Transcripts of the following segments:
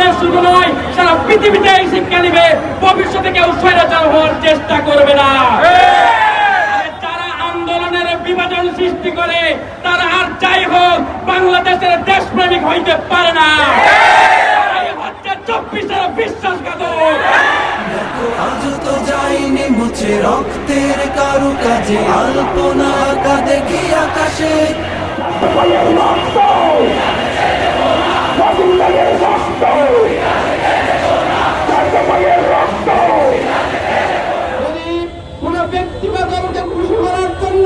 বাংলাদেশ শুধু নয়, সারা পৃথিবীতে এই শিক্ষা নিবে, ভবিষ্যতে কেউ স্বৈরাচার হওয়ার চেষ্টা করবে না। যারা আন্দোলনের বিভাজন সৃষ্টি করে তারা আর যাই হোক বাংলাদেশের দেশপ্রেমিক হইতে পারে না। এই হচ্ছে 24 বিশ্বাসঘাতক। আজ তো যাইনি মুছে রক্তের কারু কাজে, আলপনা আঁকা দেখি আকাশে। কোন ব্যক্তি বা দলকে খুশি করার জন্য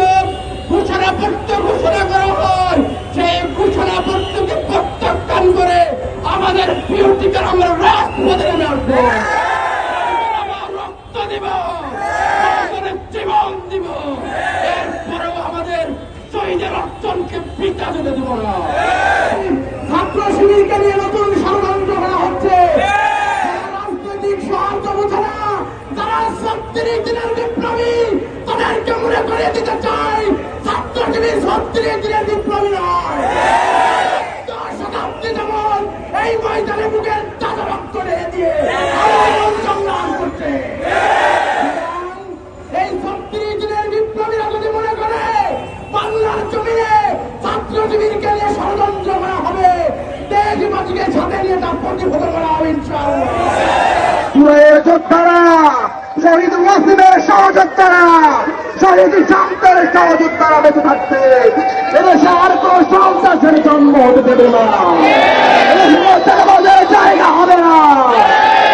ঘোষণাপত্র ঘোষণা করা হয়, সেই ঘোষণাপত্রকে প্রত্যাখ্যান করে আমাদের বিরোধীদের আমরা রাজপথে নেমে আসবো, রক্ত দিব, আমাদের জীবন দিব, এরপরেও আমাদের শহীদের অর্জনকে পিতা যেতে দেব না। ছাত্র শিবিরকে নিয়ে নতুন ষড়যন্ত্র করা হচ্ছে। রাজনৈতিক সাহায্য বোঝে না, যারা 36 দিনের বিপ্লবী তাদেরকে মনে করে দিতে চাই ছাত্র শিবির 36 দিনের বিপ্লবী নয়। শতাব্দী যেমন এই ময়দানে বুকের তাজা রক্ত দিয়ে আন্দোলন সংগ্রাম করছে, এই 36 দিনের বিপ্লবীরা যদি মনে করে বাংলার জমিনে ছাত্র শিবিরকে নিয়ে ষড়যন্ত্র করা হবে, দেশবাসীকে সাথে নিয়ে তা প্রতিহত করা হবে ইনশাআল্লাহ। যোদ্ধারা, শহীদ ওয়াসিমের সহযোদ্ধারা, শহীদ শান্তের সহযোদ্ধারা বেঁচে থাকতে এদেশে আর কোন সন্ত্রাসের জন্ম হতে দেবে না, এদেশের জায়গা হবে না।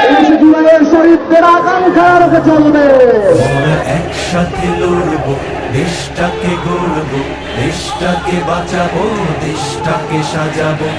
এদেশে জুলাইয়ের শহীদদের আকাঙ্ক্ষা রেখে চলবে। আমরা একসাথে লড়বো, দেশটাকে গড়বো, দেশটাকে বাঁচাবো, দেশটাকে সাজাবো।